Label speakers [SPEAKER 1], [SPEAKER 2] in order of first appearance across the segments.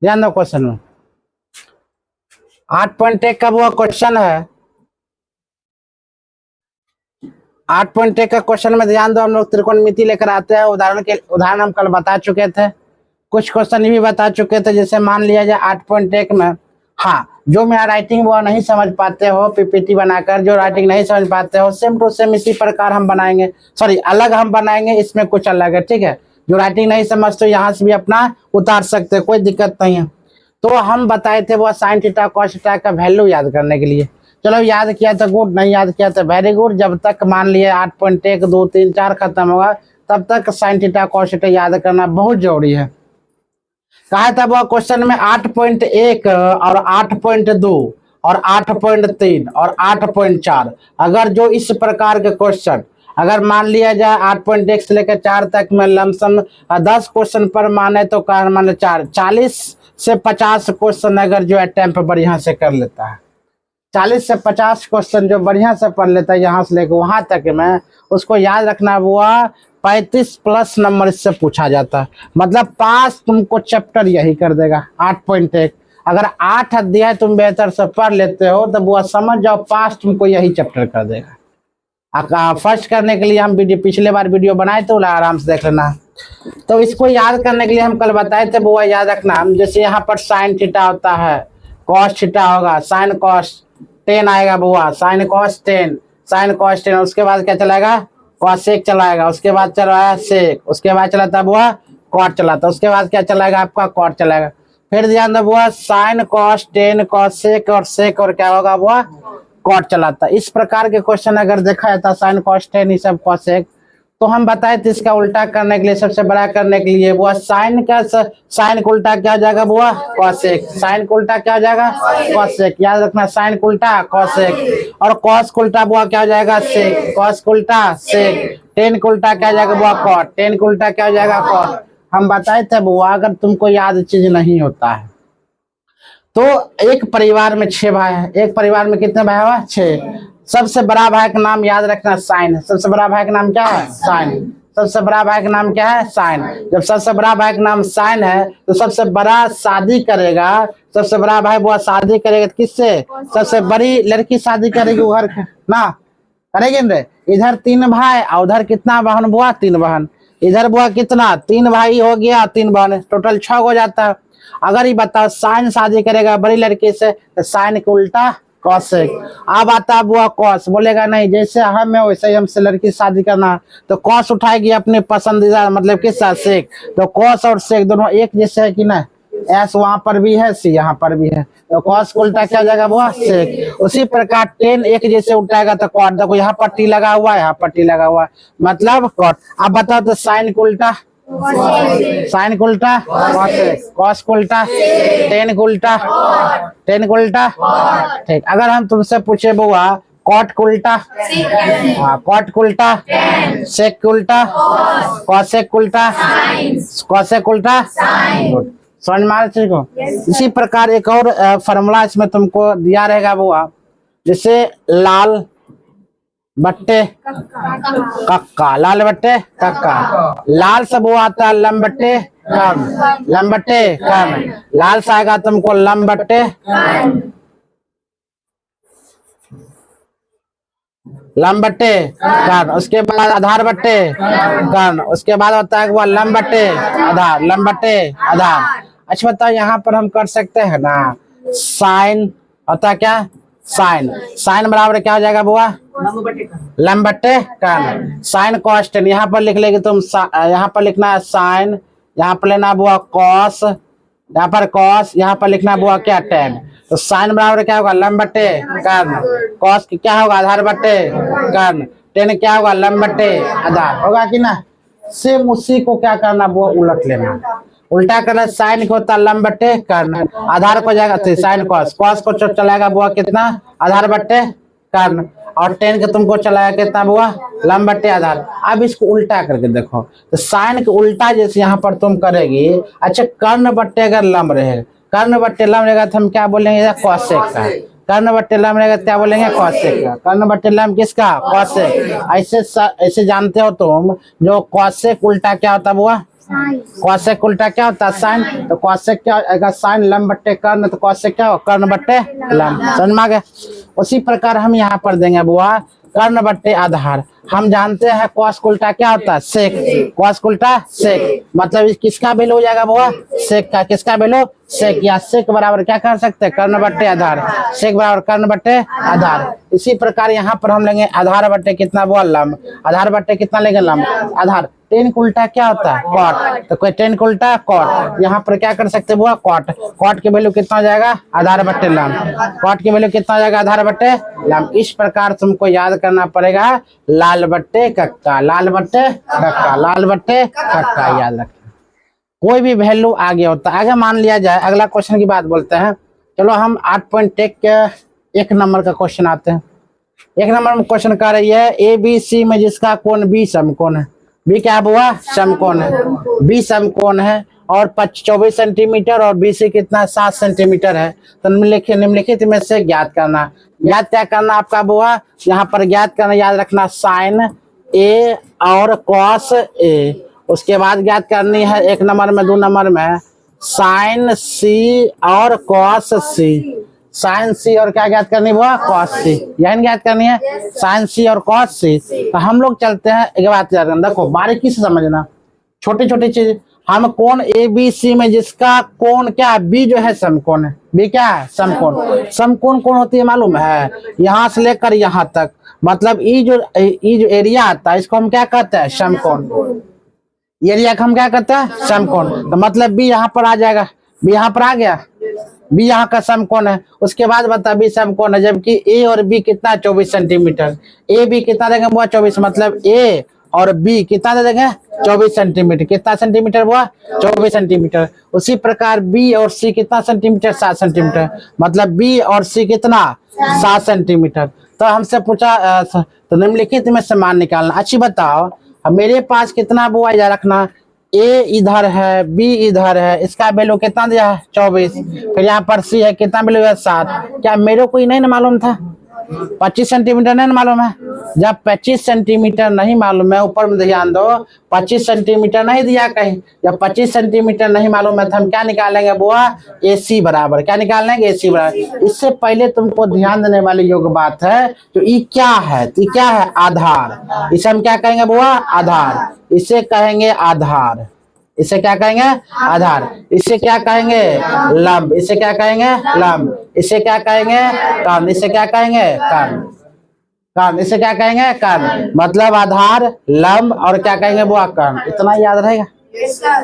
[SPEAKER 1] ध्यान दो क्वेश्चन में 8.1 का वो क्वेश्चन है। 8.1 का क्वेश्चन में ध्यान दो, हम लोग त्रिकोणमिति लेकर आते हैं। उदाहरण हम कल बता चुके थे, कुछ क्वेश्चन भी बता चुके थे। जैसे मान लिया जाए 8.1 में, हाँ, जो मेरा राइटिंग वो नहीं समझ पाते हो पीपीटी बनाकर, जो राइटिंग नहीं समझ पाते हो सेम टू सेम इसी प्रकार हम बनाएंगे, सॉरी अलग हम बनाएंगे, इसमें कुछ अलग है, ठीक है। जो राइटिंग नहीं समझते हो यहाँ से भी अपना उतार सकते हो, कोई दिक्कत नहीं है। तो हम बताए थे वो साइन थीटा कॉस थीटा का वैल्यू याद करने के लिए। चलो याद किया तो गुड, नहीं याद किया तो वेरी गुड। जब तक मान लिए 8.1 2 3 4 खत्म होगा तब तक साइन थीटा कॉस थीटा याद करना बहुत जरूरी है। कहा था वो क्वेश्चन में 8.1 और 8.2 और 8.3 और 8.4, अगर जो इस प्रकार के क्वेश्चन अगर मान लिया जाए 8.1 से लेकर 4 तक में लमसम 10 क्वेश्चन पर माने तो मान 40 से 50 क्वेश्चन अगर जो अटेम्प्ट बढ़िया से कर लेता है, 40 से 50 क्वेश्चन जो बढ़िया से पढ़ लेता है यहाँ से लेकर वहां तक में, उसको याद रखना हुआ 35 प्लस नंबर इससे पूछा जाता है। मतलब 5 तुमको चैप्टर यही कर देगा 8.1। अगर 8 अध्याय तुम बेहतर से पढ़ लेते हो तो वो समझ जाओ 5 तुमको यही चैप्टर कर देगा। फर्स्ट करने के लिए हम पिछले बार वीडियो बनाए थे, आराम से देख लेना। तो इसको याद करने के लिए हम कल बताए थे वो याद रखना। जैसे यहाँ पर साइन थीटा होता है, कॉस थीटा होगा, साइन कॉस 10 आएगा बुआ, साइन कॉस 10, साइन कॉस 10। उसके बाद क्या चलाएगा, कॉसेक चलाएगा। उसके बाद चलाया सेक, उसके बाद चलाता बुआ कॉट चलाता, उसके बाद क्या चलाएगा आपका कॉट चलाएगा। फिर ध्यान दो बुआ साइन कॉस 10 कॉसेक और सेक और क्या होगा बुआ कॉट चलाता। इस प्रकार के क्वेश्चन अगर देखा जाता साइन कॉस 10 ये सब कॉसेक, तो हम बताए थे इसका उल्टा करने के लिए, सबसे बड़ा करने के लिए बुआ साइन का साइन का उल्टा क्या हो जाएगा बुआ कॉसेक, साइन का उल्टा क्या हो जाएगा कॉसेक। याद रखना साइन का उल्टा कॉसेक और कॉस का उल्टा बुआ क्या हो जाएगा सेक, कॉस का उल्टा सेक। 10 का उल्टा क्या हो जाएगा बुआ कॉट, 10 का उल्टा क्या हो जाएगा कॉट। हम बताए थे बुआ अगर तुमको याद चीज नहीं होता है तो एक परिवार में 6 भाई है, एक परिवार में कितने भाई हुआ 6। सबसे बड़ा भाई का नाम याद रखना साइन, सबसे बड़ा भाई का नाम क्या है साइन, सबसे बड़ा भाई का नाम क्या है साइन। जब सबसे बड़ा भाई का नाम साइन है तो सबसे बड़ा शादी करेगा, सबसे बड़ा भाई वो शादी करेगा किससे, सबसे बड़ी लड़की शादी करेगी वो घर ना करेगी ना। इधर 3 भाई और उधर कितना बहन बुआ 3 बहन, इधर बुआ कितना 3 भाई हो गया 3 बहन, टोटल 6 हो जाता है। अगर ये बताओ साइन शादी करेगा बड़ी लड़की से तो साइन के उल्टा कॉसेक। अब आता बुआ कॉस, बोलेगा नहीं जैसे हम है वैसे ही हमसे लड़की शादी करना, तो कॉस उठाएगी अपने पसंदीदा मतलब किस सेक। तो कॉस और सेक दोनों एक जैसे है कि ना, एस वहां पर भी है सी यहाँ पर भी है, तो कॉस को उल्टा क्या हो जाएगा बुआ सेक। उसी प्रकार 10 एक जैसे उल्टाएगा तो कॉट, देखो यहाँ पट्टी लगा हुआ है यहाँ पट्टी लगा हुआ है मतलब कॉट। अब बताओ तो साइन को उल्टा, साइन को उल्टा कॉस को उल्टा 10 को उल्टा 10 को उल्टा, ठीक। अगर हम तुमसे पूछे बुआ कॉट को उल्टा, हाँ कॉट को उल्टा, सेक को उल्टा, कॉसेक को उल्टा, कॉसेक को उल्टा, समझ में आ रहा चीज को। इसी प्रकार एक और फॉर्मूला इसमें तुमको दिया रहेगा बुआ, जैसे लाल बट्टे कक्का, लाल बट्टे कक्का, लाल से वो आता है लंब बट्टे कम, लंब बट्टे कम, लाल से आएगा तुमको लंब बट्टे लंब बट्टे कर्ण, उसके बाद आधार बट्टे कर्ण, उसके बाद होता है वो लंब बट्टे आधार, लंब बट्टे आधार। अच्छा बताओ यहाँ पर हम कर सकते हैं ना साइन होता क्या साइन, साइन बराबर क्या हो जाएगा बुआ लंब बट्टे कर्ण, साइन कॉस 10 यहाँ पर लिख लेगी तुम, यहाँ पर लिखना है साइन, यहाँ पर लेना बुआ कॉस, यहाँ पर कॉस, यहाँ पर लिखना बुआ क्या 10। तो साइन बराबर क्या होगा लंब बट्टे कर्ण, कॉस क्या होगा आधार बट्टे कर्ण, 10 क्या होगा लंब बट्टे आधार, होगा कि ना। सेम उसी को क्या करना वो उलट लेना, उल्टा करना। साइन को होता लंब बट्टे कर्ण, आधार को जाएगा साइन कॉस, कॉस को चलाएगा बुआ कितना आधार बट्टे कर्ण, और 10 के तुमको चलाएगा कितना बुआ लंब बट्टे आधार। अब इसको उल्टा करके देखो तो साइन के उल्टा जैसे यहाँ पर तुम करेगी, अच्छा कर्ण बट्टे अगर लंब रहेगा, कर्ण बट्टे लंब रहेगा तो हम क्या बोलेंगे कॉसेक का, कर्ण बट्टे लंब रहेगा क्या बोलेंगे कॉसेक का, कर्ण बट्टे लंब किसका कॉसेक। ऐसे जानते हो तुम जो कॉसेक उल्टा क्या होता है बुआ कौशिक उल्टा क्या होता है साइन, तो कौशिक क्या आएगा साइन लंब बट्टे कर्ण, तो कौशिक क्या हो कर्ण बट्टे लंब। समझ में आ गया। उसी प्रकार हम यहाँ पर देंगे बुआ कर्ण बट्टे आधार। हम जानते हैं कॉस उल्टा क्या होता है सेक, कॉस उल्टा सेक, मतलब किसका वैल्यू हो जाएगा बुआ सेक का, किसका वैल्यू सेक, या सेक बराबर क्या कर सकते हैं कर्ण बट्टे आधार, सेक बराबर कर्ण बट्टे आधार। इसी प्रकार यहाँ पर हम लेंगे आधार बट्टे कितना बुआ लंब, आधार बट्टे कितना लेंगे लंब आधार। टेन का उल्टा क्या होता है कॉट, तो कोई टेन का उल्टा कॉट, यहाँ पर क्या कर सकते हैं बुआ कॉट, कॉट की वैल्यू कितना हो जाएगा आधार बट्टे लंब, कॉट की वैल्यू कितना हो जाएगा आधार बट्टे लंब। इस प्रकार तुमको याद करना पड़ेगा लाल बट्टे कक्का, लाल बट्टे कक्का, लाल बट्टे कक्का याद रखना। कोई भी वैल्यू आगे होता है, आगे मान लिया जाए अगला क्वेश्चन की बात बोलते हैं। चलो हम 8.1 के 1 नंबर का क्वेश्चन आते हैं। 1 नंबर में क्वेश्चन कर रही है ABC में जिसका कोण बी समकोण है, बी क्या हुआ समकोण है, बी समकोण है और 24 सेंटीमीटर और BC कितना 7 सेंटीमीटर है। तो निम्नलिखित में से ज्ञात करना, ज्ञात क्या करना आपका बुआ यहाँ पर ज्ञात करना, याद रखना साइन A और कॉस A, उसके बाद ज्ञात करनी है 1 नंबर में 2 नंबर में साइन C और कॉस C, साइन C और क्या ज्ञात करनी हुआ कॉस C, यही ज्ञात करनी है साइन C और कॉस C। तो हम लोग चलते हैं एक बात याद रखना, देखो बारीकी से समझना छोटी छोटी चीज। हम कोण ABC में जिसका कोण क्या B जो है समकोण है, B क्या है समकोण, समकोण कौन होती है मालूम है, यहाँ से लेकर यहाँ तक, मतलब ये जो एरिया आता है इसको हम क्या कहते हैं समकोण, एरिया को हम क्या कहते हैं समकोण। तो मतलब B यहाँ पर आ जाएगा, B यहाँ पर आ गया, B यहाँ का समकोण है। उसके बाद बता B समकोण है, जबकि A और B कितना 24 सेंटीमीटर, A B कितना देंगे बुआ 24, मतलब A और B कितना दे देंगे 24 सेंटीमीटर, कितना सेंटीमीटर बुआ 24 सेंटीमीटर। उसी प्रकार B और C कितना सेंटीमीटर 7 सेंटीमीटर, मतलब B और C कितना 7 सेंटीमीटर। तो हमसे पूछा तो निम्नलिखित में से मान निकालना। अच्छी बताओ मेरे पास कितना बुआ याद रखना, A इधर है B इधर है, इसका वैल्यू कितना दिया है 24, फिर यहाँ पर C है कितना वैल्यू है 7। क्या मेरे को ही नहीं ना मालूम था 25 सेंटीमीटर नहीं मालूम है, जब 25 सेंटीमीटर नहीं मालूम है, ऊपर में ध्यान दो 25 सेंटीमीटर नहीं दिया कहीं, जब 25 सेंटीमीटर नहीं मालूम है तो हम क्या निकालेंगे बुआ AC बराबर, क्या निकाल लेंगे AC बराबर। इससे पहले तुमको ध्यान देने वाली योग्य बात है तो ये क्या है, तो क्या है आधार, इसे हम क्या कहेंगे बुआ आधार, इसे कहेंगे आधार, इसे क्या कहेंगे आधार, इसे क्या कहेंगे लंब, इसे क्या कहेंगे लंब, इसे क्या कहेंगे कर्ण, इसे क्या कहेंगे कर्ण, कर्ण इसे क्या कहेंगे कर्ण, मतलब आधार लंब और क्या कहेंगे वो कर्ण। इतना याद रहेगा,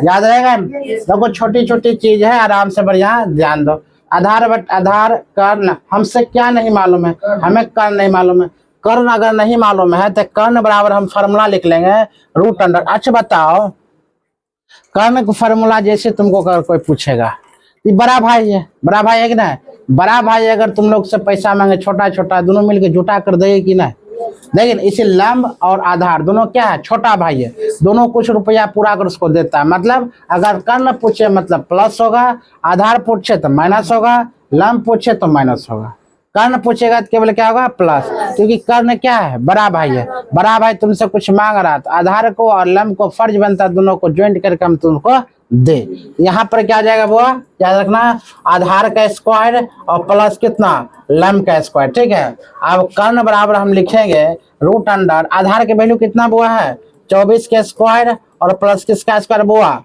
[SPEAKER 1] याद रहेगा। देखो छोटी छोटी चीज है, आराम से बढ़िया ध्यान दो। आधार बट आधार कर्ण, हमसे क्या नहीं मालूम है, हमें कर्ण नहीं मालूम है। कर्ण अगर नहीं मालूम है तो कर्ण बराबर हम फॉर्मूला लिख लेंगे रूट अंडर। अच्छा बताओ कर्ण का फॉर्मूला जैसे तुमको अगर कोई पूछेगा, ये बड़ा भाई है, बड़ा भाई है कि नहीं, बड़ा भाई अगर तुम लोग से पैसा मांगे छोटा छोटा दोनों मिलके जुटा कर देंगे कि नहीं, लेकिन इसे लंब और आधार दोनों क्या है छोटा भाई है, दोनों कुछ रुपया पूरा कर उसको देता है। मतलब अगर कर्ण पूछे मतलब प्लस होगा, आधार पूछे तो माइनस होगा, लंब पूछे तो माइनस होगा। कर्ण पूछेगा तो केवल क्या होगा प्लस, क्योंकि कर्ण क्या है बड़ा भाई है, बड़ा भाई तुमसे कुछ मांग रहा तो आधार को और लंब को फर्ज बनता है दोनों को ज्वाइंट करके हम तुमको दे। यहाँ पर क्या जाएगा वो याद रखना आधार का स्क्वायर और प्लस कितना लंब का स्क्वायर, ठीक है। अब कर्ण बराबर हम लिखेंगे रूट अंडर, आधार के वैल्यू कितना बुआ है 24 के स्क्वायर और प्लस किसका स्क्वायर बुआ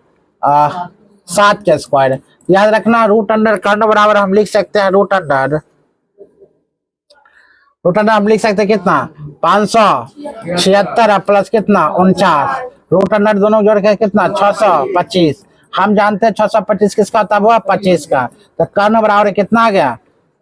[SPEAKER 1] 7 के स्क्वायर। याद रखना रूट अंडर कर्ण बराबर हम लिख सकते हैं रूट अंडर हम लिख सकते हैं कितना 576 प्लस कितना 49, रूट अंडर दोनों जोड़ के कितना 625। हम जानते हैं 625 किसका होता है 25 का, तो कर्ण बराबर कितना आ गया,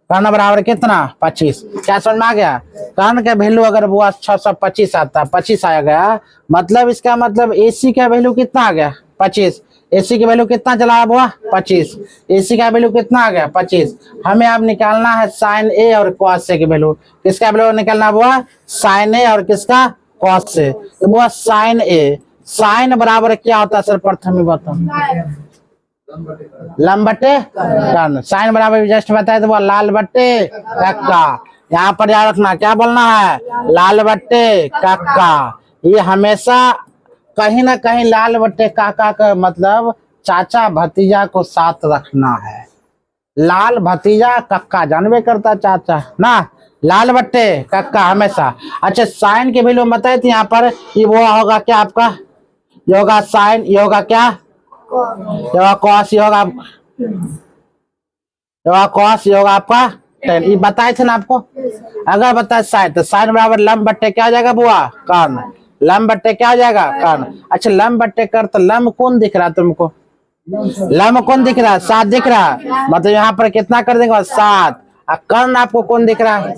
[SPEAKER 1] कर्ण बराबर कितना 25। क्या समझ में आ गया, कर्ण का वैल्यू अगर वो 625 आता है 25 आ गया, मतलब इसका मतलब AC का वैल्यू कितना आ गया 25, AC की वैल्यू कितना चला हुआ 25, AC का वैल्यू कितना आ गया 25। हमें अब निकालना है साइन A और कॉस A की वैल्यू, किसका वैल्यू निकालना हुआ साइन A और किसका कॉस A, तो वो साइन A, साइन बराबर क्या होता है सर प्रथम ही बताओ लंब बट्टे कर्ण, साइन बराबर जस्ट बताए तो वो लाल बट्टे कक्का। यहाँ पर याद रखना क्या बोलना है लाल बट्टे कक्का, ये हमेशा कहीं ना कहीं लाल बट्टे काका का मतलब चाचा भतीजा को साथ रखना है। लाल भतीजा कक्का जानबे करता चाचा ना, लाल बट्टे कक्का हमेशा। अच्छा साइन के वैल्यू बताए थे यहाँ पर, ये वो होगा क्या आपका, ये होगा साइन, ये होगा क्या, ये होगा कॉस, ये होगा कॉस, ये होगा आपका टेन। ये बताए थे ना आपको। अगर बताए साइन तो साइन बराबर लंब बट्टे क्या हो जाएगा बुआ, कर्ण। लंब बट्टे क्या हो जाएगा, कर्ण। अच्छा लंब बट्टे कर, तो लंब कौन दिख रहा है तुमको, लंब कौन दिख रहा है, 7 दिख रहा है, मतलब यहाँ पर कितना कर देंगे 7। कर्ण आपको कौन दिख रहा है,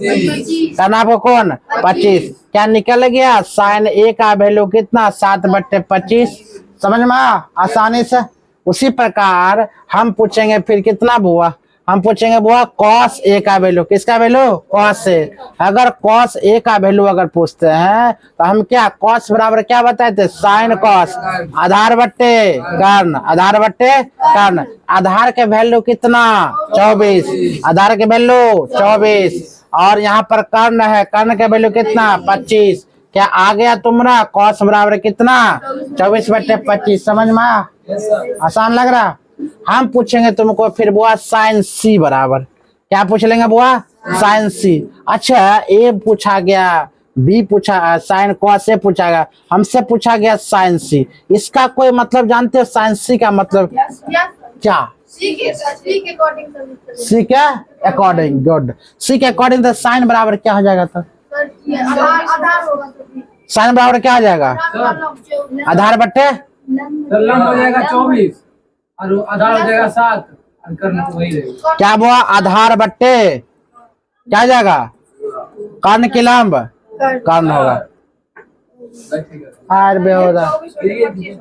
[SPEAKER 1] कर्ण आपको कौन 25। क्या निकल गया, साइन ए का वैल्यू कितना 7/25। समझ में आसानी से। उसी प्रकार हम पूछेंगे फिर कितना बुआ, हम पूछेंगे बुआ कॉस ए का वैल्यू, किसका वैल्यू, कॉस ए। अगर कॉस ए का वैल्यू अगर पूछते हैं तो हम क्या, कॉस बराबर क्या बताए थे, साइन कॉस, आधार बट्टे कर्ण, आधार बट्टे कर्ण। आधार के वैल्यू कितना 24, आधार के वैल्यू 24, और यहाँ पर कर्ण है, कर्ण के वैल्यू कितना 25। क्या आ गया तुम्हारा, कॉस बराबर कितना 24/25। समझ में आसान लग रहा। हम पूछेंगे तुमको फिर बुआ साइन सी बराबर, क्या पूछ लेंगे बुआ, साइन सी। अच्छा ए पूछा गया, बी पूछा, साइन कॉस ए पूछा गया, हमसे पूछा गया साइन सी। इसका कोई मतलब जानते हो साइन सी का मतलब क्या, सी के अकॉर्डिंग, गुड। सी के अकॉर्डिंग तो साइन बराबर क्या हो जाएगा, तो साइन बराबर क्या हो जाएगा, आधार बट्टे
[SPEAKER 2] लंब हो जाएगा 24 और आधार हो जाएगा 7, कर्ण वही रहेगा।
[SPEAKER 1] क्या हुआ, आधार बट्टे क्या हो जाएगा, कर्ण की लंब कर्ण होगा।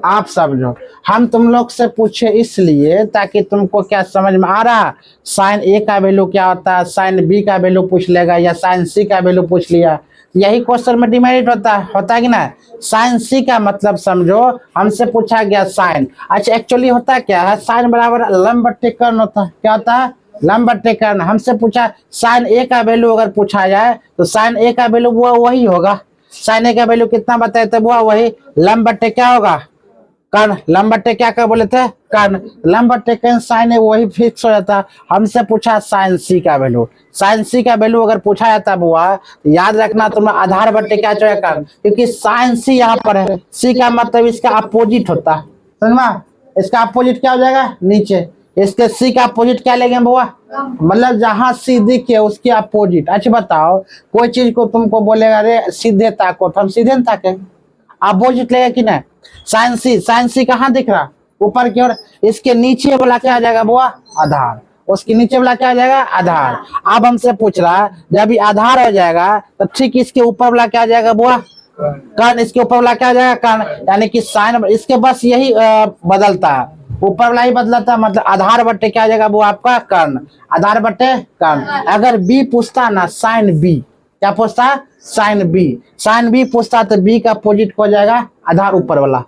[SPEAKER 1] आप समझो, हम तुम लोग से पूछे इसलिए ताकि तुमको क्या समझ में आ रहा, साइन ए का वैल्यू क्या होता है, साइन बी का वैल्यू पूछ लेगा, या साइन सी का वैल्यू पूछ लिया, यही क्वेश्चन में डिमेरिट होता है कि ना। साइन सी का मतलब समझो, हमसे पूछा गया साइन। अच्छा एक्चुअली होता क्या है, साइन बराबर लंब बट्टे कर्ण होता है, क्या होता है, लंब बट्टे कर्ण। हमसे पूछा साइन ए का वैल्यू अगर पूछा जाए तो साइन ए का वैल्यू वो वही होगा, साइन ए का वैल्यू कितना बताए थे वो वही, लंब बट्टे क्या होगा, कर्ण। लंब बट्टे क्या कर बोले थे, कर्ण। लंब बट्टे कर्ण साइन है वही फिक्स हो जाता। हमसे पूछा साइन सी का वैल्यू, साइन सी का वैल्यू अगर पूछा जाता बुआ तो याद रखना तुम आधार बट्टे क्या चाहिए, कर्ण, क्योंकि साइन सी यहाँ पर है, सी का मतलब इसका अपोजिट होता है, समझ में। इसका अपोजिट क्या हो जाएगा नीचे, इसके सी का अपोजिट क्या लेंगे बुआ, मतलब जहां सी दिखे उसके अपोजिट। अच्छा बताओ कोई चीज को तुमको बोलेगा अरे सीधे ताको, तो हम सीधे ताके, अपोजिट लेगा कि नहीं। साइन सी कहाँ दिख रहा, ऊपर की ओर, इसके नीचे वाला क्या आ जाएगा बुआ, आधार, उसके नीचे वाला क्या आ जाएगा, आधार। अब हमसे पूछ रहा जब ये आधार हो जाएगा तो ठीक इसके ऊपर वाला क्या आ जाएगा बुआ, कर्ण। इसके ऊपर वाला क्या आ जाएगा, कर्ण। यानी कि साइन इसके बस यही बदलता है, ऊपर वाला ही बदलता है, मतलब आधार बट्टे क्या आ जाएगा वो आपका, कर्ण, आधार बट्टे कर्ण। अगर बी पूछता ना साइन बी, क्या पूछता, साइन बी, साइन बी पूछता तो बी का अपोजिट हो जाएगा आधार ऊपर वाला,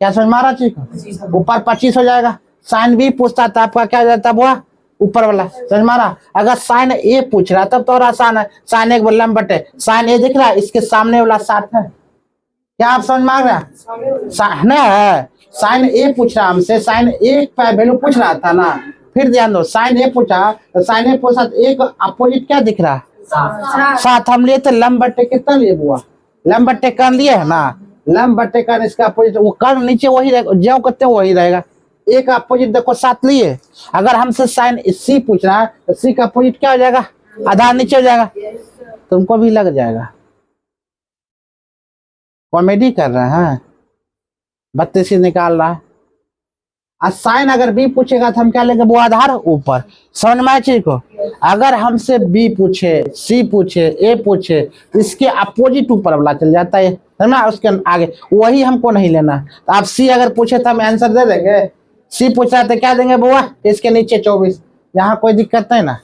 [SPEAKER 1] क्या समझ में आ रहा चीज, ऊपर 25 हो जाएगा। साइन बी पूछता तो आपका क्या जाता है ऊपर वाला, समझ में आ रहा। अगर साइन ए पूछ रहा तब तो और आसान है, साइन एक लंब बटे, साइन ए दिख रहा है, इसके सामने वाला 7 है, क्या आप समझ में आ रहा है, साइन ए पूछ रहा हमसे, साइन ए का वैल्यू पूछ रहा था ना। फिर ध्यान दो, साइन ए पूछा तो साइन ए पूछा तो एक अपोजिट क्या दिख रहा, 7 हम लिए थे, लंब बट्टे कितना लिए बुआ, लंब बट्टे कर्ण लिए है ना, लंब बट्टे कर्ण इसका अपोजिट, वो कर्ण नीचे वही रहेगा, जो करते वही रहेगा, एक अपोजिट देखो 7 लिए। अगर हमसे साइन सी पूछना है तो सी का अपोजिट क्या हो जाएगा, आधार नीचे हो जाएगा, तुमको भी लग जाएगा। कॉमेडी कर रहे हैं, 32 निकाल रहा है। साइन अगर बी पूछेगा तो हम क्या लेंगे, वो आधार ऊपर, समझ में आए चीज को। अगर हमसे बी पूछे, सी पूछे, ए पूछे तो इसके अपोजिट ऊपर वाला चल जाता है ना, उसके आगे वही हमको नहीं लेना। तो आप सी अगर पूछे तो हम आंसर दे देंगे, सी पूछा तो क्या देंगे बुआ, इसके नीचे 24, यहाँ कोई दिक्कत नहीं ना।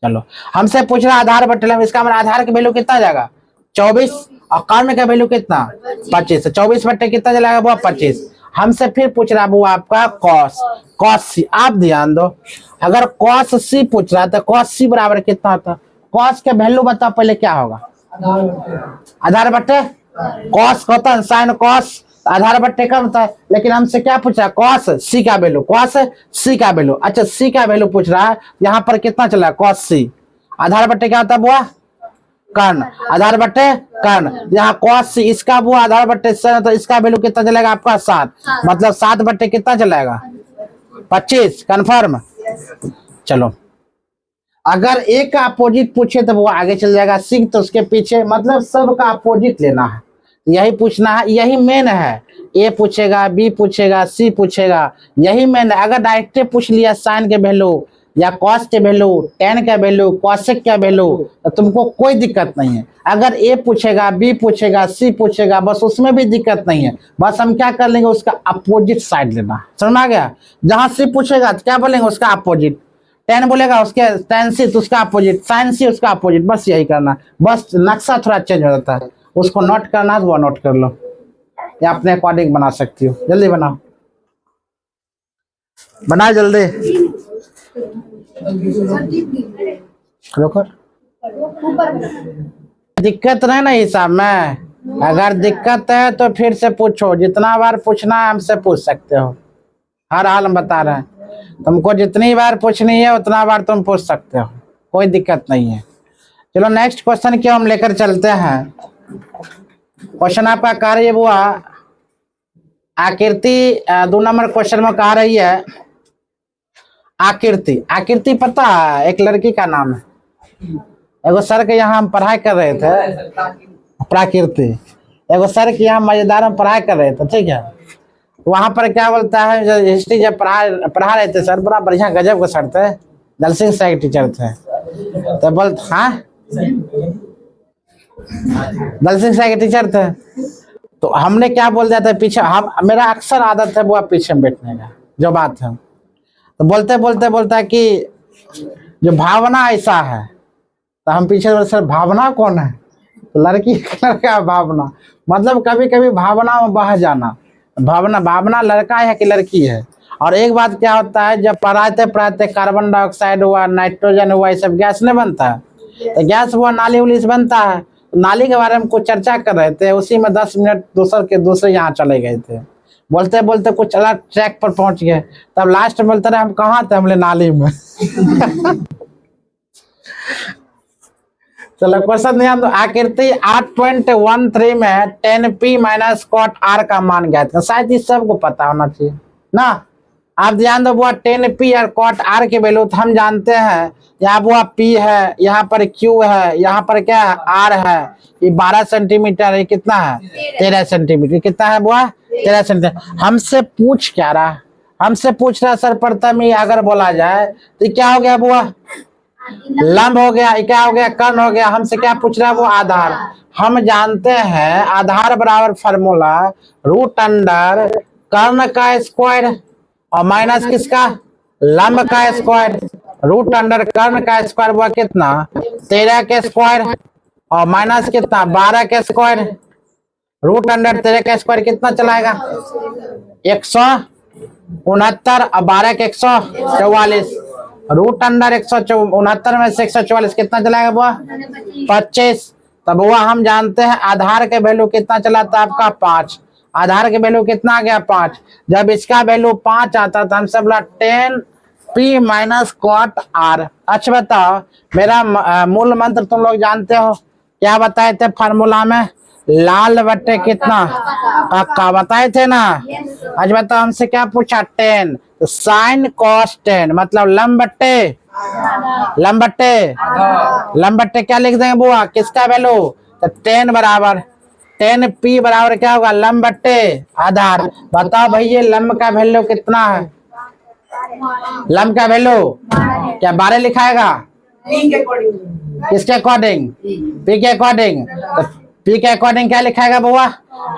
[SPEAKER 1] चलो हमसे पूछ रहा आधार बट्टे, इसका हमारा आधार की वैल्यू कितना जाएगा 24, और कर्ण का वैल्यू कितना 25, 24 बट्टे कितना चलेगा बुआ 25। हमसे फिर पूछ रहा बुआ आपका कॉस सी। आप ध्यान दो, अगर कॉस सी पूछ रहा तो कॉस सी बराबर कितना होता, कॉस के वैल्यू बताओ पहले क्या होगा, आधार बट्टे कॉस होता है साइन कॉस, आधार बट्टे का होता है, लेकिन हमसे क्या पूछा, कॉस सी का वैल्यू, कॉस सी का वैल्यू। अच्छा सी का वैल्यू पूछ रहा है, यहाँ पर कितना चला कॉस सी। आधार बट्टे क्या होता है बुआ, कर्ण, आधार बट्टे कर्ण। यहाँ कॉस सी इसका बुआ आधार बट्टे से, तो इसका वैल्यू कितना चलेगा आपका 7, मतलब 7 बट्टे कितना चलेगा 25, कन्फर्म। चलो अगर ए का अपोजिट पूछे तो वो आगे चल जाएगा, सी तो उसके पीछे, मतलब सब का अपोजिट लेना है, यही पूछना है, यही मेन है। ए पूछेगा, बी पूछेगा, सी पूछेगा, यही मेन है। अगर डायरेक्ट पूछ लिया साइन के वैल्यू या कॉस के वैल्यू, टेन का वैल्यू, कॉसेक का वैल्यू, तो तुमको कोई दिक्कत नहीं है। अगर ए पूछेगा, बी पूछेगा, सी पूछेगा, बस उसमें भी दिक्कत नहीं है। बस हम क्या कर लेंगे, उसका अपोजिट साइड लेना, समझ में आ गया। जहां सी पूछेगा तो क्या बोलेंगे, उसका अपोजिट। टेन बोलेगा उसके टेन सी तो उसका अपोजिट, साइन सी उसका अपोजिट, बस यही करना। बस नक्शा थोड़ा चेंज हो जाता है, उसको नोट करना है तो वो नोट कर लो, या अपने अकॉर्डिंग बना सकती हो। जल्दी बनाओ, बनाओ जल्दी। दिक्कत नहीं ना हिसाब में, अगर दिक्कत है तो फिर से पूछो, जितना बार पूछना है हमसे पूछ सकते हो, हर हाल हम बता रहे हैं। तुमको जितनी बार पूछनी है उतना बार तुम पूछ सकते हो, कोई दिक्कत नहीं है। चलो नेक्स्ट क्वेश्चन क्यों हम लेकर चलते हैं। क्वेश्चन आपका कह रही है बुआ, आकृति 2 नंबर क्वेश्चन में कह रही है आकृति। आकृति पता है एक लड़की का नाम है, एगो सर के यहाँ हम पढ़ाई कर रहे थे, प्राकृति, एगो सर के यहाँ मजेदार में पढ़ाई कर रहे थे, ठीक है। वहां पर क्या बोलता है, जब हिस्ट्री जब पढ़ा रहे थे सर, बड़ा बढ़िया गजब के सर थे, दल सिंह सर के टीचर थे, तो बोल हाँ दल सिंह सर के टीचर थे। तो हमने क्या बोल दिया था पीछे, हम मेरा अक्सर आदत है वो पीछे में बैठने का, जो बात है। तो बोलते बोलते बोलता कि जो भावना ऐसा है, तो हम पीछे बोलते सर भावना कौन है, तो लड़की लड़का भावना, मतलब कभी कभी भावना में बह जाना। भावना भावना लड़का है कि लड़की है। और एक बात क्या होता है, जब पढ़ाते पढ़ाते कार्बन डाइऑक्साइड हुआ, नाइट्रोजन हुआ, ये सब गैस नहीं बनता है, तो गैस हुआ नाली उली से बनता है। नाली के बारे में कुछ चर्चा कर रहे थे, उसी में 10 मिनट दूसरे यहाँ चले गए थे, बोलते बोलते कुछ अलग ट्रैक पर पहुंच गए। तब लास्ट में बोलते रहे हम कहाँ थे, हमने नाली में। चलो क्वेश्चन ध्यान दो। आकृति 8.13 में 10p माइनस कॉट आर का मान ज्ञात करें। शायद इस सबको पता होना चाहिए ना। आप ध्यान दो बुआ, 10p और कॉट आर के वैल्यू हम जानते हैं। यहाँ बुआ p है, यहाँ पर q है, यहाँ पर क्या है r है। ये 12 सेंटीमीटर है, कितना है 13 सेंटीमीटर, कितना है बुआ 13 सेंटीमीटर। हमसे पूछ क्या रहा, हमसे पूछ रहा सर प्रथम ही अगर बोला जाए तो क्या हो गया बुआ, लंब हो गया, क्या हो गया कर्ण हो गया। हमसे क्या पूछ रहा है वो आधार। हम जानते हैं आधार बराबर फार्मूला रूट अंडर कर्ण का स्क्वायर और माइनस किसका, लंब का स्क्वायर। रूट अंडर कर्ण का स्क्वायर हुआ कितना 13 के स्क्वायर और माइनस कितना 12 के स्क्वायर। रूट अंडर 13 का स्क्वायर कितना चलाएगा 169 और 12 के 144। रूट अंडर 169 में से 144 कितना चलाएगा बुआ 25। तब बुआ हम जानते हैं आधार के वैल्यू कितना चला था आपका 5। आधार के वैल्यू कितना आ गया 5। जब इसका वैल्यू 5 आता था हम सब बोला 10p माइनस कॉट आर। अच्छा बताओ मेरा मूल मंत्र तुम लोग जानते हो, क्या बताए थे फार्मूला में, लाल बट्टे कितना का बताए थे ना। आज बताओ हमसे क्या पूछा 10, तो साइन कॉस 10 मतलब लंब बट्टे क्या लिख देंगे बुआ किसका वैल्यू, तो 10 बराबर 10p बराबर क्या होगा लंब बट्टे आधार। बताओ भैया लंब का वैल्यू कितना है, लंब का वैल्यू क्या 12 लिखाएगा किसके अकॉर्डिंग, p के अकॉर्डिंग। तो p के अकॉर्डिंग क्या लिखाएगा बुआ,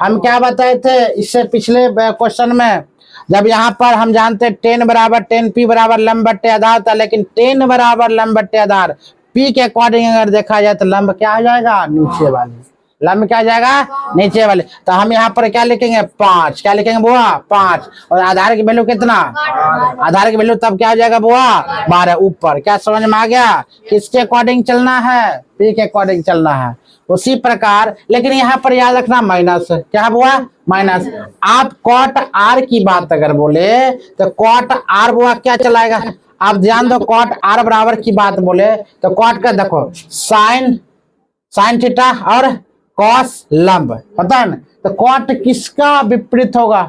[SPEAKER 1] हम क्या बताए थे इससे पिछले क्वेश्चन में, जब यहाँ पर हम जानते 10 बराबर 10p बराबर लंब बट्टे आधार था, लेकिन 10 बराबर लंब बट्टे आधार p के अकॉर्डिंग अगर देखा जाए तो लंब क्या आ जाएगा नीचे वाले, लंब क्या आ जाएगा नीचे वाले। तो हम यहाँ पर क्या लिखेंगे 5, क्या लिखेंगे बुआ 5 और आधार की वैल्यू कितना, आधार की वैल्यू तब क्या हो जाएगा बुआ 12 ऊपर। क्या समझ में आ गया, किसके अकॉर्डिंग चलना है, p के अकॉर्डिंग चलना है। उसी प्रकार लेकिन यहाँ पर याद रखना माइनस, क्या हुआ माइनस। आप कॉट आर की बात अगर बोले तो कॉट आर हुआ क्या चलाएगा, आप ध्यान दो, कॉट आर बराबर की बात बोले तो कॉट का देखो साइन साइन थीटा और कॉस लंब पता है ना, तो कॉट किसका विपरीत होगा,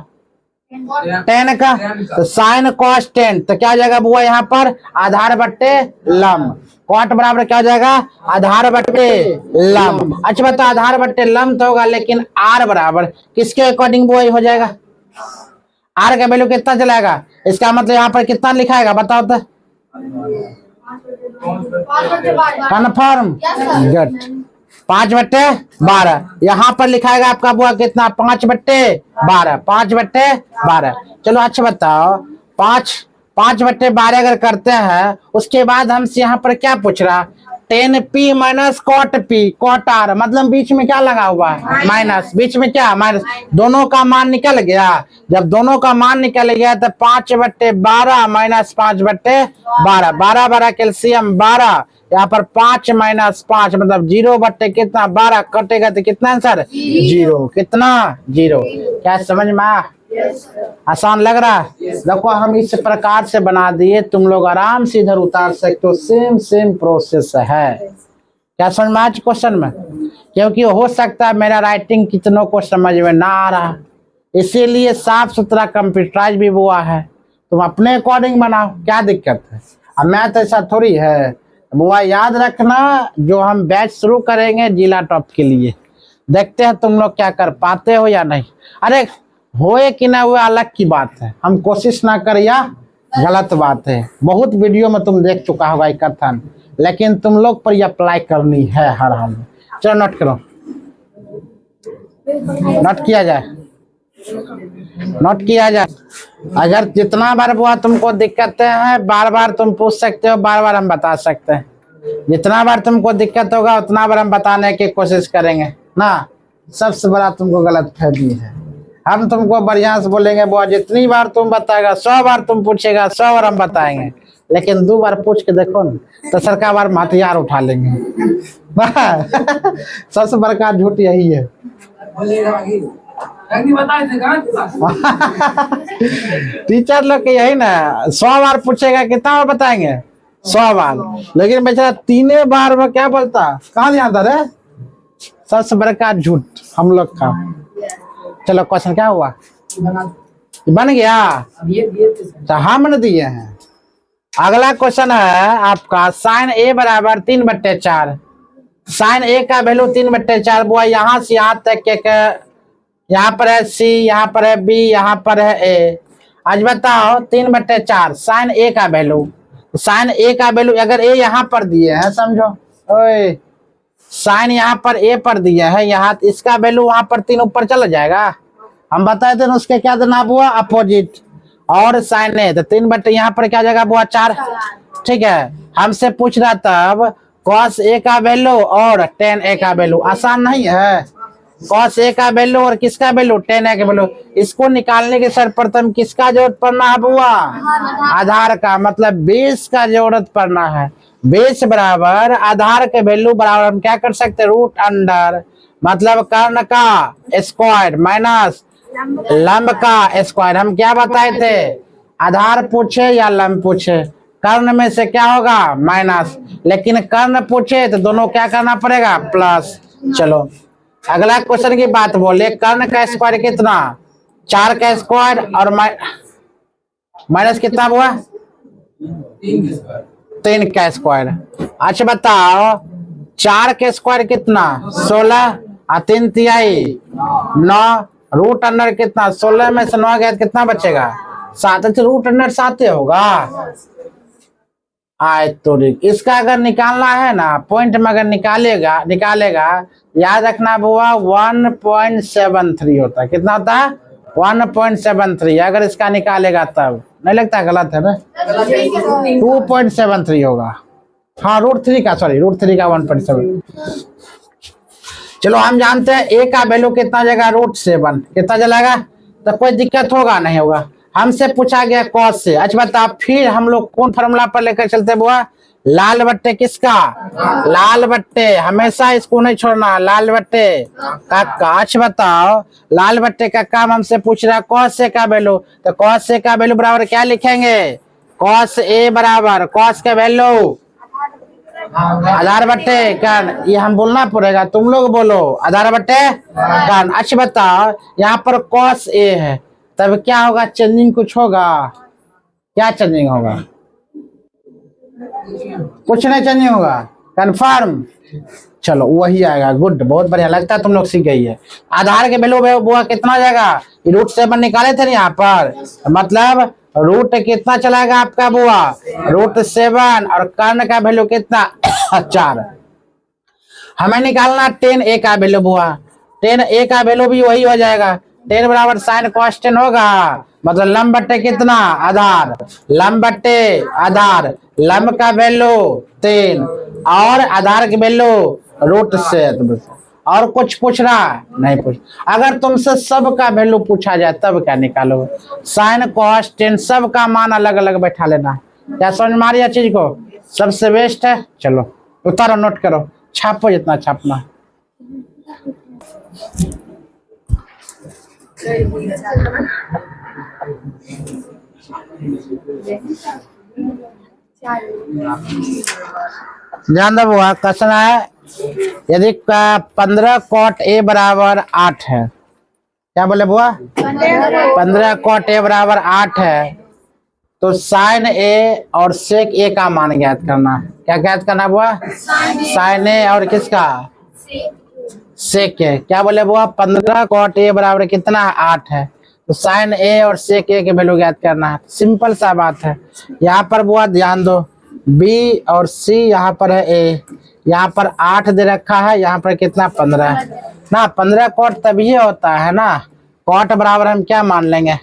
[SPEAKER 1] टेन का, तो साइन कॉस टेन, तो क्या हो जाएगा बुआ यहाँ पर आधार बट्टे लंब, कॉट बराबर क्या हो जाएगा आधार बट्टे लंब। अच्छा बता आधार बट्टे लंब तो होगा लेकिन आर बराबर किसके अकॉर्डिंग बुआ हो जाएगा, आर का वैल्यू कितना चलाएगा, इसका मतलब यहाँ पर कितना लिखाएगा बताओ तो, कन्फर्म गुड 5/12 यहाँ पर लिखाएगा आपका बुआ कितना 5/12 5/12। चलो अच्छा बताओ 5/12 अगर करते हैं उसके बाद हमसे यहाँ पर क्या पूछ रहा 10p minus cot P cot R, मतलब बीच में क्या लगा हुआ है माइनस, बीच में क्या माइनस, दोनों का मान निकल गया, जब दोनों का मान निकल गया तो 5/12 माइनस 5/12 12 कैल्सियम 12, यहाँ पर 5 माइनस 5 मतलब 0 कितना 12 कटेगा तो कितना आंसर 0, कितना 0। क्या समझ में आया, आसान लग रहा है। देखो हम इस प्रकार से बना दिए, तुम लोग आराम से इधर उतार सकते हो, सेम प्रोसेस है। क्या समझ में आज क्वेश्चन में, क्योंकि हो सकता है मेरा राइटिंग कितनों को समझ में ना आ रहा, इसीलिए साफ सुथरा कंप्यूटराइज भी हुआ है, तुम अपने अकॉर्डिंग बनाओ, क्या दिक्कत है। अब मैथ ऐसा थोड़ी है बुआ, याद रखना जो हम बैच शुरू करेंगे जिला टॉप के लिए, देखते हैं तुम लोग क्या कर पाते हो या नहीं। अरे होए कि ना हुए अलग की बात है, हम कोशिश ना कर या गलत बात है। बहुत वीडियो में तुम देख चुका होगा ये कथन, लेकिन तुम लोग पर ये अप्लाई करनी है हर हाल में। चलो नोट करो, नोट किया जाए, नोट किया जाए। अगर जितना बार बुआ तुमको दिक्कतें हैं बार बार तुम पूछ सकते हो, बार बार हम बता सकते हैं, जितना बार तुमको दिक्कत होगा उतना बार हम बताने की कोशिश करेंगे ना। सबसे बड़ा तुमको गलत फहमी है, हम तुमको बढ़िया से बोलेंगे बुआ जितनी बार तुम बताएगा 100 बार तुम पूछेगा 100 बार हम बताएंगे, लेकिन 2 बार पूछ के देखो ना तो सरकार बार हथियार उठा लेंगे। सबसे बड़का झूठ यही है। टीचर लोग के यही ना 100 बार पूछेगा कितना बार बताएंगे 100 बार, लेकिन बेचारा 3 बार में क्या बोलता कहाँ ध्यान था रे, सबसे बड़का झूठ हम लोग का। चलो क्वेश्चन क्या हुआ, बन गया, तो हमने दिए हैं। अगला क्वेश्चन है आपका साइन ए बराबर 3/4, साइन ए का वैल्यू 3/4 बुआ, यहाँ से यहाँ तक के, यहाँ पर है सी, यहाँ पर है बी, यहाँ पर है ए। आज बताओ 3/4 साइन ए का वैल्यू, साइन ए का वैल्यू अगर ए यहाँ पर दिए हैं समझो, ओए साइन यहाँ पर ए पर दिए हैं, यहाँ इसका वैल्यू वहां पर 3 ऊपर चला जाएगा, हम बताए थे ना उसके क्या देना बुआ अपोजिट, और साइन ए तो 3/, यहाँ पर क्या जाएगा बुआ 4, ठीक है। हमसे पूछ रहा तब कॉस ए का वैल्यू और टेन ए का वैल्यू, आसान नहीं है, कॉस ए का वैल्यू और किसका वैल्यू टेन ए का वैल्यू, इसको निकालने के सर्वप्रथम किसका जरूरत पड़ना है बुआ आधार का, मतलब बेस का जरूरत पड़ना है। बेस बराबर आधार के वैल्यू बराबर हम क्या कर सकते हैं रूट अंडर, मतलब कर्ण का स्क्वायर माइनस लंब का स्क्वायर। हम क्या बताए थे आधार पूछे या लंब पूछे, कर्ण में से क्या होगा माइनस, लेकिन कर्ण पूछे तो दोनों क्या करना पड़ेगा प्लस। चलो अगला क्वेश्चन की बात बोले, कर्ण का स्क्वायर कितना 4 का स्क्वायर और माइनस कितना हुआ 3 का स्क्वायर। अच्छा बताओ 4 का स्क्वायर कितना 16 और 3 तिहाई 9, रूट अंडर कितना 16 में से 9 गया कितना बचेगा 7, तो रूट अंडर 7 होगा। आए तो इसका अगर निकालना है ना पॉइंट में अगर निकालेगा याद रखना बुआ 1.73 होता है, कितना होता है 1.73, अगर इसका निकालेगा तब नहीं लगता गलत है ना 2.73 होगा, हाँ √3 का 1.7। चलो हम जानते हैं ए का वैल्यू कितना जाएगा √7, कितना चलेगा, तो कोई दिक्कत होगा नहीं होगा। हमसे पूछा गया कॉस से। अच्छा बताओ फिर हम लोग कौन फॉर्मूला पर लेकर चलते बुआ? लाल बट्टे किसका? लाल बट्टे, हमेशा इसको नहीं छोड़ना, लाल बट्टे का। अच्छा बताओ लाल बट्टे का काम हमसे पूछ रहा कॉस से का वैल्यू, तो कॉस से का वैल्यू बराबर क्या लिखेंगे? कॉस ए बराबर कॉस का वैल्यू आधार बट्टे कन, ये हम बोलना पड़ेगा, तुम लोग बोलो आधार बट्टे कन। अच्छा बताओ यहाँ पर कॉस ए है, तब क्या होगा? चेंजिंग कुछ होगा? क्या चेंजिंग होगा? कुछ नहीं चेंजिंग होगा, कंफर्म। चलो वही आएगा, गुड, बहुत बढ़िया, लगता है तुम लोग सीख गई है। आधार के वैल्यू बुआ कितना जाएगा? √7 निकाले थे ना यहाँ पर, मतलब रूट कितना चलाएगा आपका बुआ? √7, और कर्ण का वैल्यू कितना? 4। हमें निकालना 10a का वैल्यू बुआ। 10a का वैल्यू भी वही हो जाएगा, 10 बराबर साइन कॉस 10 होगा, मतलब लंब बट्टे कितना? आधार, लंब बट्टे आधार, लंब का वैल्यू 3 और आधार की वैल्यू √7। और कुछ पूछ रहा? नहीं पूछ। अगर तुमसे सब का वैल्यू पूछा जाए तब क्या निकालो? साइन कॉस 10 सब का मान अलग अलग बैठा लेना। क्या समझ में आ रही है चीज को? सबसे बेस्ट है। चलो उतारो, नोट करो, छापो जितना छापना। ध्यान दो बुआ, क्वेश्चन है यदि 15 cot a बराबर 8 है, क्या बोले बुआ? 15 cot a बराबर 8 है, तो साइन ए और सेक ए का मान ज्ञात करना। क्या ज्ञात करना बुआ? साइन ए और किसका? सेक ए। क्या बोले बुआ? 15 cot a बराबर कितना? 8 है, तो साइन ए और सेक ए के वैल्यू ज्ञात करना है। सिंपल सा बात है। यहाँ पर बुआ ध्यान दो, बी और सी यहाँ पर है ए, यहाँ पर 8 दे रखा है, यहाँ पर कितना? 15 ना। 15 cot तभी होता है ना, cot बराबर हम क्या मान लेंगे?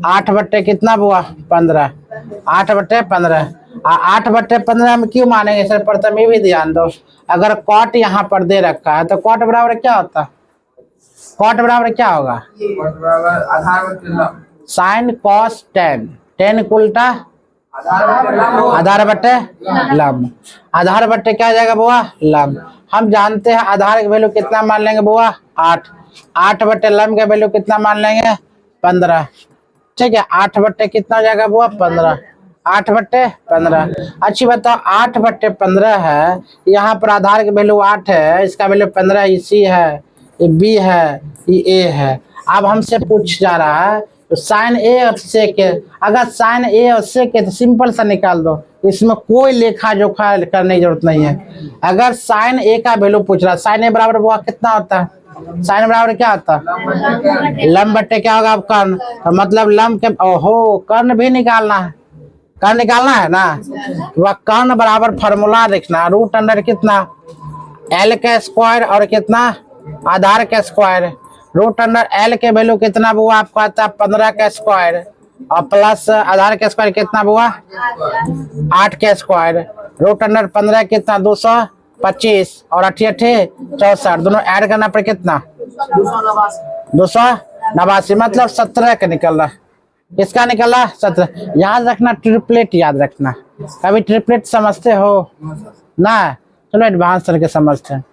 [SPEAKER 1] 8 बट्टे कितना बुआ? 15। 8 बट्टे 15, 8 बट्टे 15 हम क्यों मानेंगे सर? प्रथम ये भी ध्यान दो, अगर cot यहाँ पर दे रखा है तो cot बराबर क्या होता है? cot बराबर क्या होगा? साइन कॉस 10, 10 को उल्टा आधार बट्टे लंब। आधार बट्टे क्या जाएगा बुआ? लंब। हम जानते हैं आधार की वैल्यू कितना मान लेंगे बुआ? 8। 8 बट्टे लंब का वैल्यू कितना मान लेंगे? 15। ठीक है, 8 बट्टे कितना हो जाएगा बुआ? 15। 8 बट्टे 15। अच्छी बताओ 8 बट्टे 15 है, यहाँ पर आधार की वैल्यू 8 है, इसका वैल्यू 15, ये सी है, ये बी है, ये ए है। अब हमसे पूछ जा रहा है तो साइन ए और सेक ए, अगर साइन ए और सेक ए तो सिंपल सा निकाल दो, इसमें कोई लेखा जोखा करने की जरूरत नहीं है। अगर साइन ए का वैल्यू पूछ रहा है, साइन ए बराबर बुआ कितना होता है? साइन बराबर क्या होता है? लंब बट्टे क्या होगा? अब कर्ण, तो मतलब लंब के, ओहो कर्ण भी निकालना है, कर्ण निकालना है ना, वह कर्ण बराबर फॉर्मूला लिखना, √अंडर कितना? एल का स्क्वायर और कितना? आधार का स्क्वायर। √अंडर एल के वैल्यू कितना बुआ आपको आता है? 15 का स्क्वायर, और प्लस आधार का स्क्वायर कितना बुआ? 8 का स्क्वायर। √अंडर 15 कितना? 225, और 8 64, दोनों ऐड करना पर कितना? 289, मतलब 17 का निकल रहा। किसका निकल रहा? 17। याद रखना, ट्रिपलेट याद रखना। कभी ट्रिपलेट समझते हो ना? चलो एडवांस करके समझते हैं।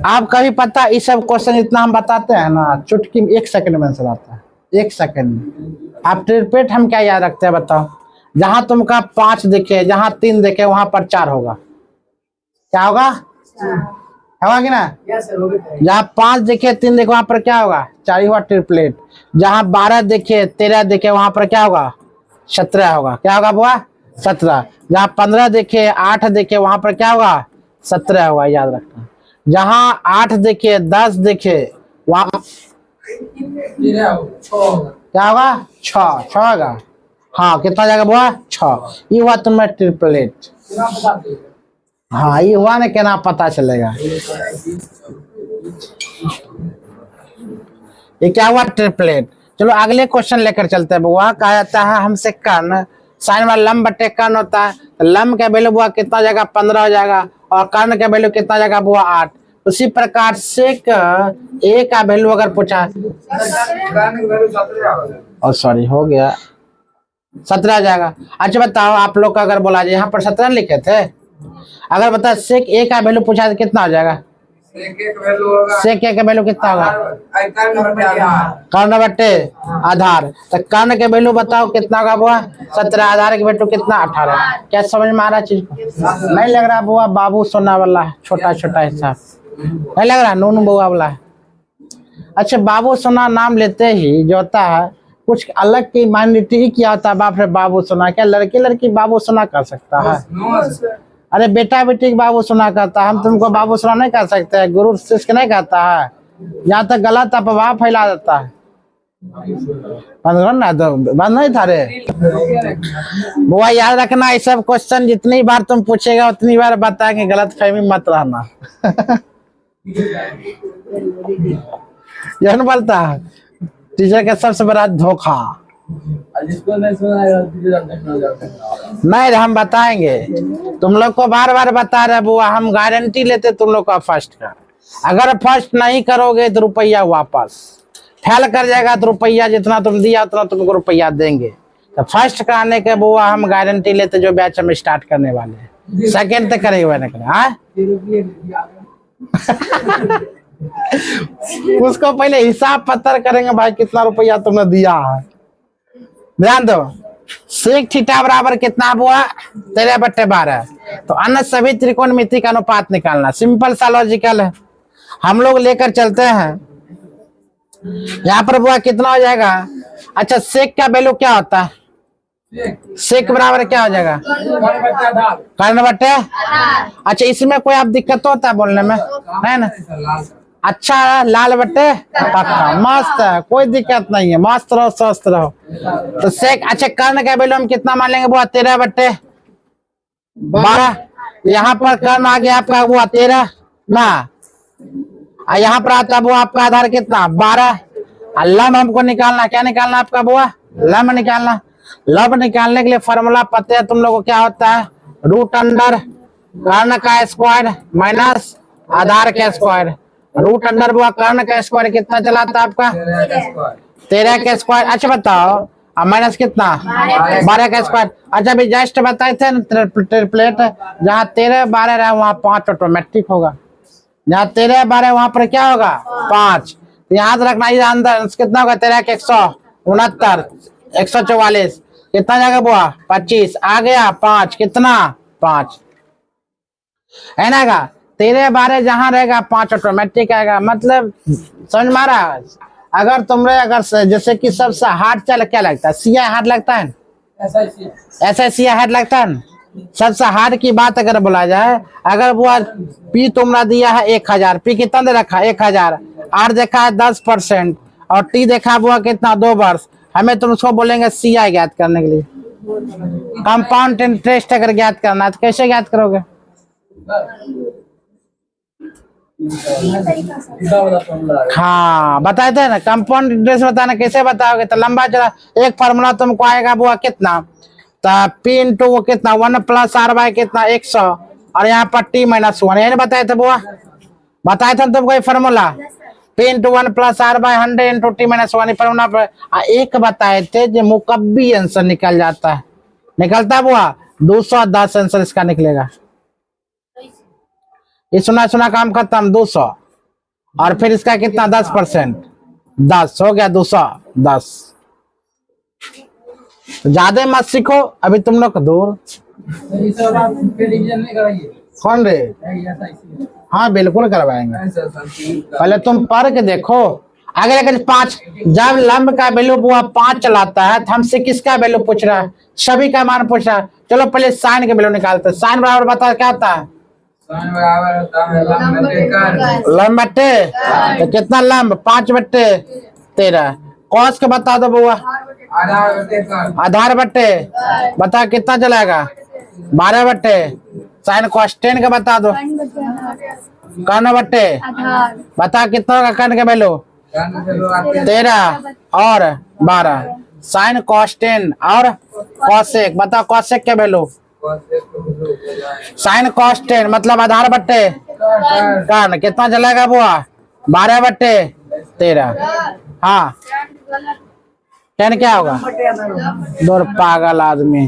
[SPEAKER 1] आप कभी पता इस सब क्वेश्चन इतना हम बताते हैं ना, चुटकी 1 सेकंड में आंसर आता है, 1 सेकंड में। आप ट्रिपलेट हम क्या याद रखते हैं बताओ? जहां तुमका 5 दिखे, जहां 3 दिखे, वहां पर 4 होगा। क्या होगा? होगा कि ना? जहां 5 दिखे, 3 दिखे, वहां पर क्या होगा? 4 हुआ ट्रिपलेट। जहां 12 दिखे, 13 दिखे, वहां पर क्या होगा? 17 होगा। क्या होगा बुआ? 17। जहां 15 दिखे, 8 दिखे, वहां पर क्या होगा? 17 होगा, याद रखना। जहां 8 दिखे, 10 दिखे, वहां क्या होगा? 6 होगा। हाँ, कितना जाएगा बुआ? 6। ये हुआ तुम्हारा ट्रिपलेट। हाँ, ये हुआ ना, क्या पता चलेगा? ये क्या हुआ? ट्रिपलेट। चलो अगले क्वेश्चन लेकर चलते हैं बुआ। कहा जाता है हमसे कर्ण, साइन वाला लंब बट्टे कर्ण होता है, तो लंब का वैल्यू बुआ कितना जाएगा? 15 हो जाएगा, और कर्ण का वैल्यू कितना जाएगा बुआ? 8। उसी प्रकार सेक ए का वैल्यू अगर पूछा, और सॉरी हो गया 17 आ जाएगा। अच्छा बताओ आप लोग का अगर बोला जाए, यहाँ पर 17 लिखे थे, अगर बता सेक ए का वैल्यू पूछा तो कितना हो जाएगा? सेक ए का वैल्यू कितना होगा? कर्ण बट्टे आधार। तो कर्ण के वैल्यू बताओ कितना होगा बुआ? 17। आधार के वैल्यू कितना? 18। क्या समझ में आ रहा चीज को? नहीं लग रहा बुआ बाबू सोना वाला छोटा छोटा हिसाब नहीं लग रहा, नूनू बुआ वाला है। अच्छा बाबू सोना नाम लेते ही जो होता है कुछ अलग की माइनॉरिटी क्या होता है? बाप रे बाबू सोना, क्या लड़की लड़की बाबू सोना कर सकता है? अरे बेटा बेटी बाबू सोना कहता है, हम तुमको बाबू सोना नहीं कह सकते? गुरु शिष्य नहीं कहता है? यहाँ तक गलत अफवाह फैला देता है। बंद करना तो बंद नहीं था रे बुआ। याद रखना ये सब क्वेश्चन जितनी बार तुम पूछेगा उतनी बार बताएंगे, गलत फहमी मत रहना। यह बोलता है टीचर का सबसे बड़ा धोखा।
[SPEAKER 2] जिसको नहीं सुना
[SPEAKER 1] नहीं हम बताएंगे तुम लोग को, बार बार बता रहे बुआ, हम गारंटी लेते तुम लोग का फर्स्ट का। अगर फर्स्ट नहीं करोगे तो रुपया वापस, फेल कर जाएगा तो रुपया जितना तुम दिया उतना तुमको रुपया देंगे। तो फर्स्ट कराने के बुआ हम गारंटी लेते, जो बैच हम स्टार्ट करने वाले हैं। सेकंड तक करेंगे वह नहीं उसको पहले हिसाब पत्तर करेंगे भाई कितना रुपया तुमने दिया है। ध्यान दो, सेक थीटा बराबर कितना बुआ? 13/12। तो अन्य सभी त्रिकोणमिति का अनुपात निकालना सिंपल सा लॉजिकल है, हम लोग लेकर चलते हैं। यहाँ पर बुआ कितना हो जाएगा? अच्छा सेक का वैल्यू क्या होता है? सेक बराबर क्या हो जाएगा? कर्ण बट्टे। अच्छा इसमें कोई आप दिक्कत होता है बोलने में? है ना? अच्छा लाल बट्टे पक्का, मस्त है, कोई दिक्कत नहीं है, मस्त रहो स्वस्थ रहो। तो सेक, अच्छा कर्ण का वैल्यू हम कितना मान लेंगे बुआ? 13/12। यहाँ पर कर्ण आ गया आपका बुआ 13 ना, यहाँ पर आता बुआ आपका आधार कितना? 12। लंब हमको निकालना, क्या निकालना आपका बुआ? लंब निकालना। लंब निकालने के लिए फॉर्मूला पता है तुम लोग को, क्या होता है? रूट अंडर कर्ण का स्क्वायर माइनस आधार का स्क्वायर। रूट अंडर बुआ कर्ण का स्क्वायर कितना चला था आपका? 13 का स्क्वायर। अच्छा बताओ अब माइनस कितना? 12 का स्क्वायर। अच्छा अभी जस्ट बताए थे ना ट्रिपलेट, जहाँ 13 12 रहा वहाँ 5 ऑटोमेटिक होगा, जहाँ 13 12 वहां पर क्या होगा? 5। याद रखना ये अंदर कितना होगा? 13 के 169 144 कितना जाएगा बुआ? 25 आ गया 5 कितना? 5 है ना का? 13 12 जहां रहेगा 5 ऑटोमेटिक आएगा। मतलब समझ में आ रहा है? अगर तुमने अगर जैसे कि सबसे हार्ड चल क्या लगता है? सीआई हार्ड लगता है, ऐसा सीआई हार्ड लगता है। सबसे हार्ड की बात अगर बोला जाए, अगर वो पी तुमरा दिया है 1000, पी कितना दे रखा? 1000। आर देखा है 10% और टी देखा हुआ कितना? 2 वर्ष। हमें तुम उसको बोलेंगे सीआई ज्ञात करने के लिए, कंपाउंड इंटरेस्ट अगर ज्ञात करना है तो कैसे ज्ञात करोगे? हाँ बताए थे ना, कंपाउंड इंटरेस्ट बताना कैसे बताओगे? तो लंबा चला एक फॉर्मूला तुमको आएगा बुआ कितना? तो पी इंटू वो कितना? 1 + r/, कितना? 100, और यहाँ पर t - 1 यही बताए थे बुआ? बताए थे तुमको ये formula? p into 1 + r/100 into t - 1 formula पर एक बताए थे जो मुकब्बी आंसर निकल जाता है। निकलता बुआ 210 आंसर इसका निकलेगा। ये सुना सुना काम खत्म। 200 और फिर इसका कितना? 10%, 10 हो गया 210। ज्यादा मत सीखो अभी तुम लोग दूर। कौन रे? हाँ बिल्कुल करवाएंगे, पहले तुम पढ़ के देखो। अगर 5 जब लंब का वैल्यू बुआ 5 चलाता है तो हमसे किसका वैल्यू पूछ रहा है? सभी का मान पूछ रहा है। चलो पहले साइन के वैल्यू निकालते हैं। साइन बराबर बता क्या होता है? लंब बट्टे तो कितना लंब? 5/13। कॉस के बता दो बुआ। आधार बट्टे बता कितना चलाएगा? 12/, साइन कॉस्टेन का बता दो। कर्ण बट्टे बता कितना होगा? कर्ण का वैल्यू 13 और 12। साइन कॉस्टेन और कॉसेक बता, कॉसेक का वैल्यू? साइन कॉस्टेन मतलब आधार बट्टे कर्ण कितना चलेगा बुआ 12/13। हाँ 10 क्या होगा? दूर पागल आदमी।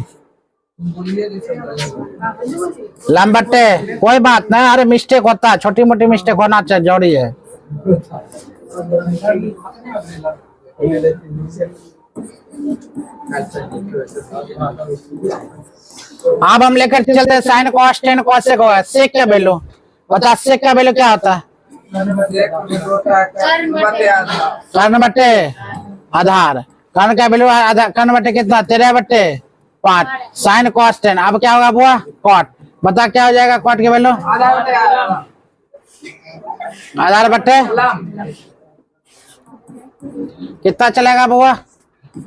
[SPEAKER 1] लंबट्टे कोई बात नहीं, अरे मिस्टेक होता है, छोटी मोटी मिस्टेक होना चाहिए, जरूरी है। अब हम लेकर चलते हैं साइन कॉस टेन कॉसेक होगा। सेक का वैल्यू बता, सेक का वैल्यू क्या होता है? कर्ण बट्टे आधार। कर्ण का वैल्यू कर्ण बट्टे कितना? 13/5। Sine cos tan. अब क्या होगा बुआ? कॉट। बता क्या हो जाएगा कॉट की वैल्यू? आधार बट्टे कितना चलेगा बुआ?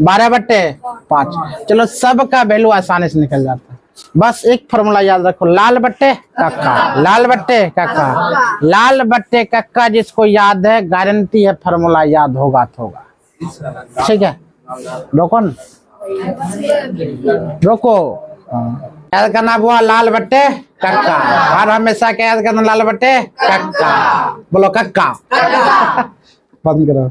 [SPEAKER 1] 12/5। चलो सबका वैल्यू आसानी से निकल जाता है। बस एक फॉर्मूला याद रखो, लाल बट्टे कक्का, लाल बट्टे कक्का, लाल बट्टे कक्का। जिसको याद है गारंटी है फॉर्मूला याद होगा तो होगा। ठीक है, रोको न, रोको। याद करना बुआ लाल बट्टे कक्का, और हमेशा क्या याद करना? लाल बट्टे कक्का। बोलो कक्का। बंद करो।